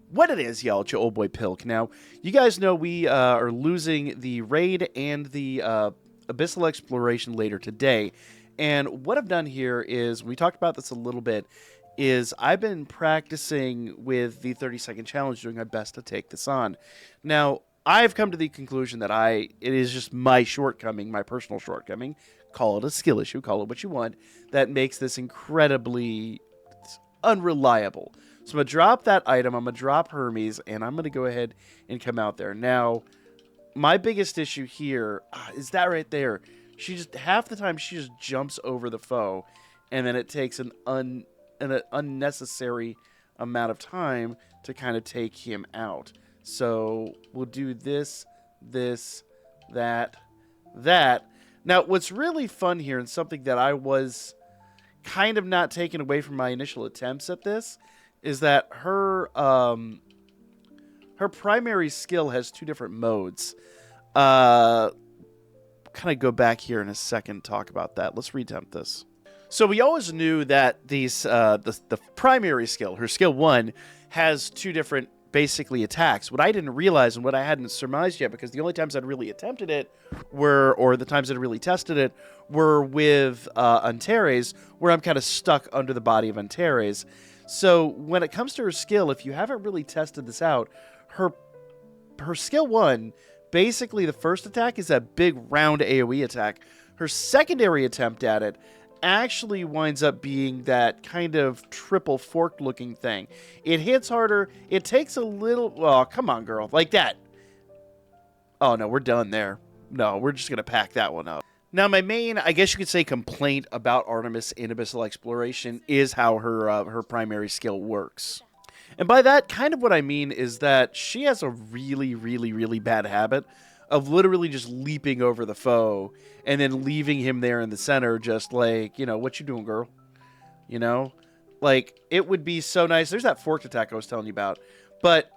what it is, y'all. It's your old boy Pilk. Now, you guys know we are losing the raid and the abyssal exploration later today. And what I've done here is, we talked about this a little bit, is I've been practicing with the 30-second challenge, doing my best to take this on. Now, I've come to the conclusion that it is just my shortcoming, my personal shortcoming, call it a skill issue, call it what you want, that makes this incredibly unreliable. So I'm going to drop that item, I'm going to drop Hermes, and I'm going to go ahead and come out there. Now, my biggest issue here is that right there. She just, half the time, she just jumps over the foe, and then it takes an unnecessary amount of time to kind of take him out. So we'll do this, that. Now, what's really fun here, and something that I was kind of not taken away from my initial attempts at this, is that her primary skill has two different modes. Kind of go back here in a second, talk about that. Let's retempt this. So we always knew that these the primary skill, her skill 1, has two different basically attacks. What I didn't realize, and what I hadn't surmised yet, because the only times I'd really attempted it or the times I'd really tested it, were with Antares, where I'm kind of stuck under the body of Antares. So when it comes to her skill, if you haven't really tested this out, her skill 1, basically the first attack is that big round AoE attack. Her secondary attempt at it actually winds up being that kind of triple forked looking thing. It hits harder. It takes a little... Oh, come on, girl. Like that. Oh, no, we're done there. No, we're just going to pack that one up. Now, my main, I guess you could say, complaint about Artemis in Abyssal Exploration is how her primary skill works. And by that, kind of what I mean is that she has a really, really, really bad habit of literally just leaping over the foe and then leaving him there in the center, just like, you know, what you doing, girl? You know? Like, it would be so nice. There's that forked attack I was telling you about. But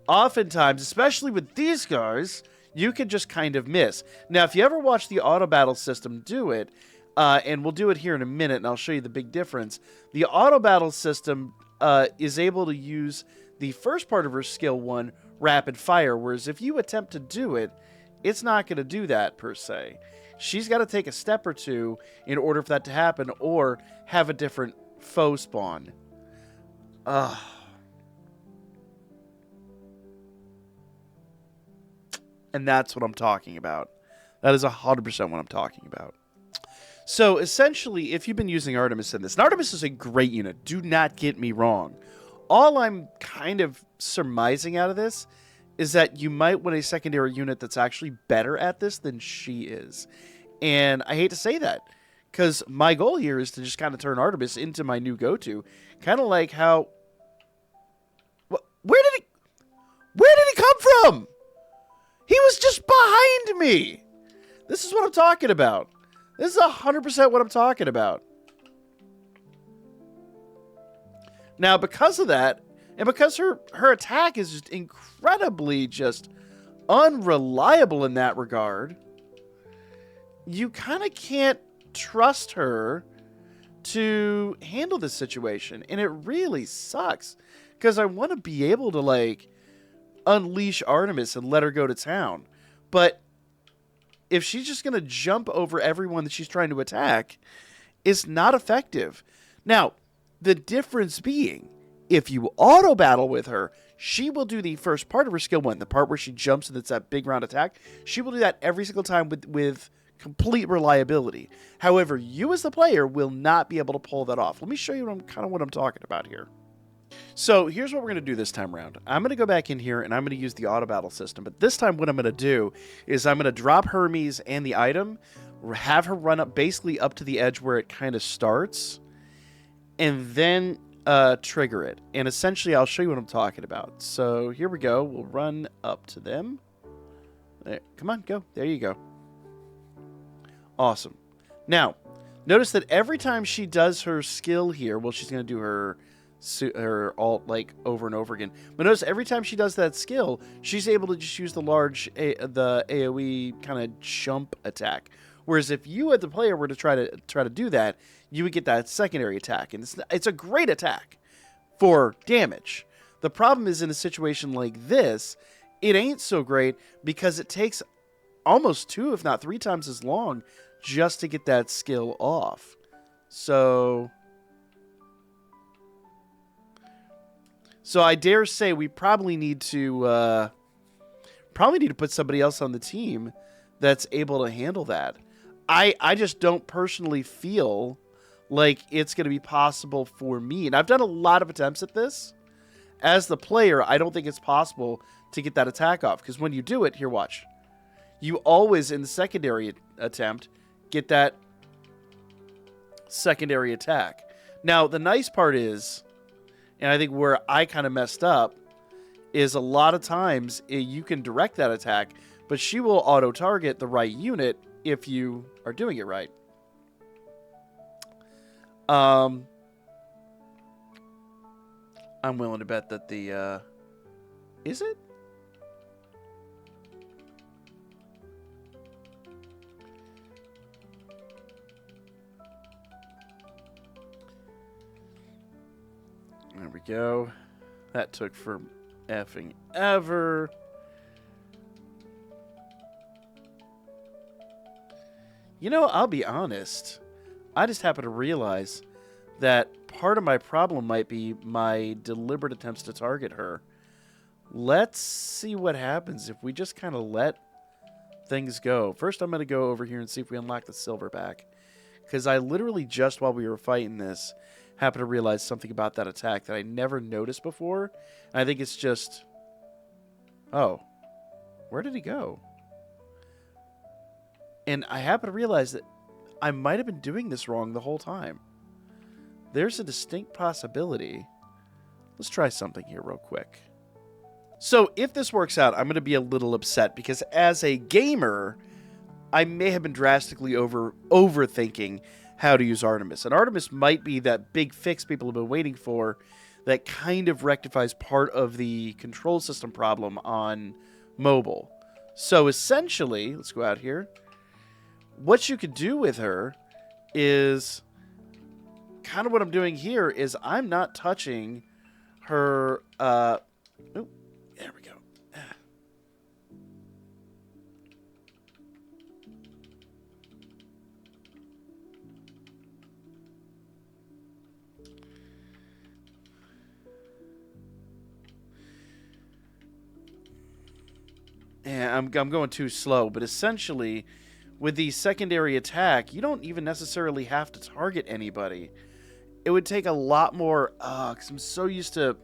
oftentimes, especially with these guys, you can just kind of miss. Now, if you ever watch the auto battle system do it, and we'll do it here in a minute, and I'll show you the big difference. The auto battle system is able to use the first part of her skill 1, rapid fire, whereas if you attempt to do it, it's not going to do that per se. She's got to take a step or two in order for that to happen, or have a different foe spawn. And that's what I'm talking about. That is 100% what I'm talking about. So essentially, if you've been using Artemis in this, and Artemis is a great unit, do not get me wrong. All I'm kind of surmising out of this is that you might want a secondary unit that's actually better at this than she is. And I hate to say that, because my goal here is to just kind of turn Artemis into my new go-to. Kind of like how... Where did he come from? He was just behind me. This is what I'm talking about. This is 100% what I'm talking about. Now, because of that, and because her attack is just incredibly just unreliable in that regard, you kind of can't trust her to handle this situation. And it really sucks, because I want to be able to, like, unleash Artemis and let her go to town. But if she's just going to jump over everyone that she's trying to attack, it's not effective. Now, the difference being, if you auto battle with her, she will do the first part of her skill 1, the part where she jumps and it's that big round attack. She will do that every single time with complete reliability. However, you as the player will not be able to pull that off. Let me show you what I'm talking about here. So here's what we're going to do this time around. I'm going to go back in here and I'm going to use the auto battle system. But this time what I'm going to do is I'm going to drop Hermes and the item, have her run up basically up to the edge where it kind of starts, and then trigger it. And essentially I'll show you what I'm talking about. So here we go. We'll run up to them. There, come on, go. There you go. Awesome. Now, notice that every time she does her skill here, well, she's going to do her alt like over and over again. But notice every time she does that skill, she's able to just use the the AoE kind of jump attack. Whereas if you as the player were to try to do that, you would get that secondary attack, and it's a great attack for damage. The problem is in a situation like this, it ain't so great because it takes almost 2, if not 3 times as long just to get that skill off. So I dare say we probably need to put somebody else on the team that's able to handle that. I just don't personally feel like it's going to be possible for me. And I've done a lot of attempts at this. As the player, I don't think it's possible to get that attack off. Because when you do it, here, watch. You always, in the secondary attempt, get that secondary attack. Now, the nice part is, and I think where I kind of messed up, is a lot of times you can direct that attack, but she will auto-target the right unit if you are doing it right. I'm willing to bet that the... is it? There we go. That took for effing ever. You know, I'll be honest. I just happen to realize that part of my problem might be my deliberate attempts to target her. Let's see what happens if we just kind of let things go. First, I'm going to go over here and see if we unlock the silver back. Because I literally just while we were fighting this, happened to realize something about that attack that I never noticed before. And I think it's just... oh. Where did he go? And I happen to realize that I might have been doing this wrong the whole time. There's a distinct possibility. Let's try something here real quick. So if this works out, I'm going to be a little upset because as a gamer, I may have been drastically overthinking how to use Artemis. And Artemis might be that big fix people have been waiting for that kind of rectifies part of the control system problem on mobile. So essentially, let's go out here. What you could do with her is kind of what I'm doing here is I'm not touching her. Oh, there we go. Yeah, I'm going too slow, but essentially, with the secondary attack, you don't even necessarily have to target anybody. It would take a lot more, because I'm so used to...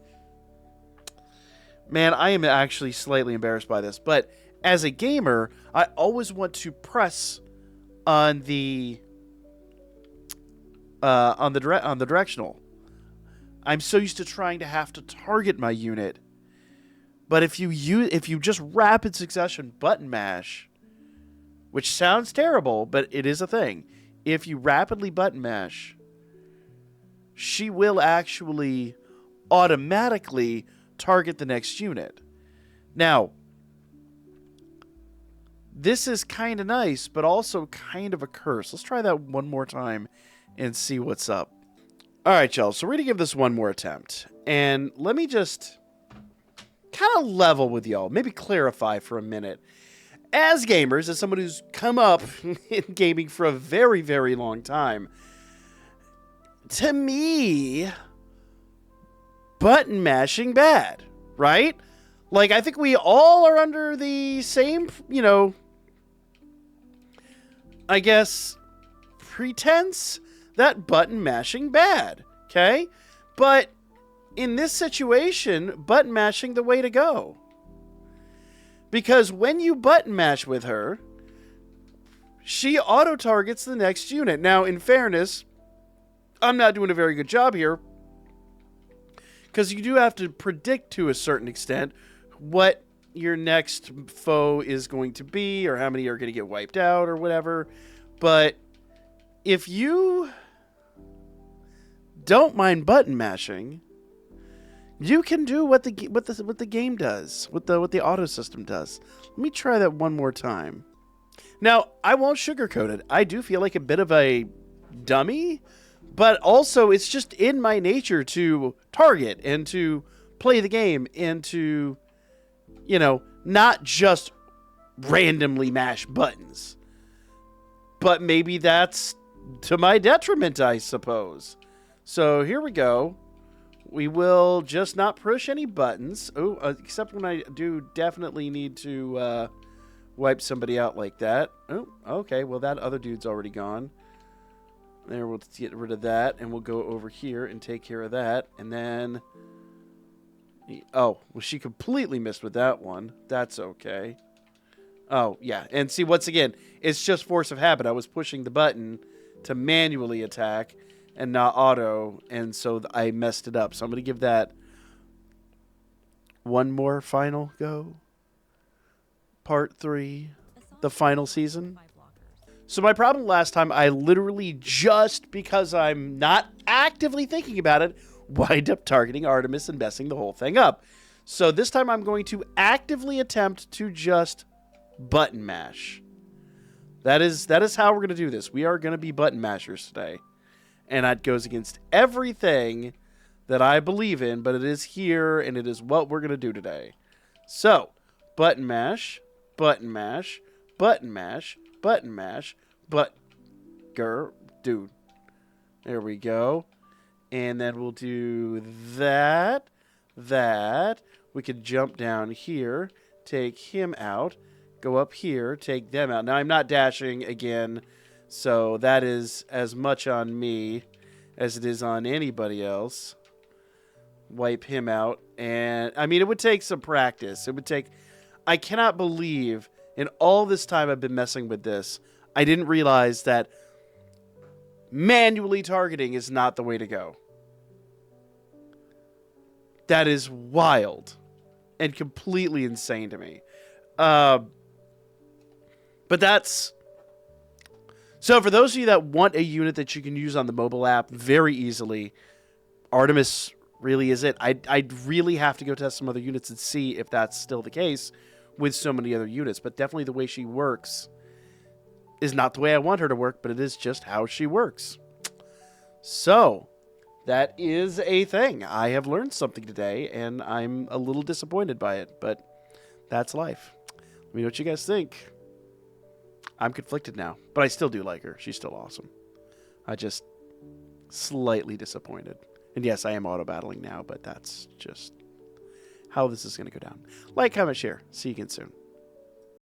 Man, I am actually slightly embarrassed by this, but as a gamer, I always want to press on the directional. I'm so used to trying to have to target my unit. But if you just rapid succession button mash, which sounds terrible, but it is a thing. If you rapidly button mash, she will actually automatically target the next unit. Now, this is kind of nice, but also kind of a curse. Let's try that one more time and see what's up. All right, y'all. So we're going to give this one more attempt. And let me just kind of level with y'all. Maybe clarify for a minute. As gamers, as someone who's come up in gaming for a very, very long time, to me, button mashing bad, right? Like, I think we all are under the same, I guess, pretense that button mashing bad, okay? But in this situation, button mashing the way to go. Because when you button mash with her, she auto-targets the next unit. Now, in fairness, I'm not doing a very good job here, because you do have to predict to a certain extent what your next foe is going to be, or how many are going to get wiped out, or whatever. But if you don't mind button mashing, you can do what the game does, what the auto system does. Let me try that one more time. Now, I won't sugarcoat it. I do feel like a bit of a dummy, but also it's just in my nature to target and to play the game into, you know, not just randomly mash buttons. But maybe that's to my detriment, I suppose. So here we go. We will just not push any buttons. Oh, except when I do definitely need to wipe somebody out like that. Oh, okay. Well, that other dude's already gone. There, we'll get rid of that, and we'll go over here and take care of that. And then... Oh, well, she completely missed with that one. That's okay. Oh, yeah. And see, once again, it's just force of habit. I was pushing the button to manually attack and not auto, and so I messed it up. So I'm going to give that one more final go. Part 3, the final season. So my problem last time, I literally, just because I'm not actively thinking about it, wind up targeting Artemis and messing the whole thing up. So this time I'm going to actively attempt to just button mash. That is how we're going to do this. We are going to be button mashers today. And that goes against everything that I believe in, but it is here, and it is what we're going to do today. So, button mash, button mash, button mash, button mash, dude. There we go. And then we'll do that. We could jump down here, take him out, go up here, take them out. Now, I'm not dashing again, so that is as much on me as it is on anybody else. Wipe him out. And, I mean, it would take some practice. It would take... I cannot believe in all this time I've been messing with this, I didn't realize that manually targeting is not the way to go. That is wild and completely insane to me. But that's... So for those of you that want a unit that you can use on the mobile app very easily, Artemis really is it. I'd really have to go test some other units and see if that's still the case with so many other units. But definitely the way she works is not the way I want her to work, but it is just how she works. So... that is a thing. I have learned something today, and I'm a little disappointed by it, but that's life. Let me know what you guys think. I'm conflicted now, but I still do like her. She's still awesome. I just slightly disappointed. And yes, I am auto-battling now, but that's just how this is going to go down. Like, comment, share. See you again soon.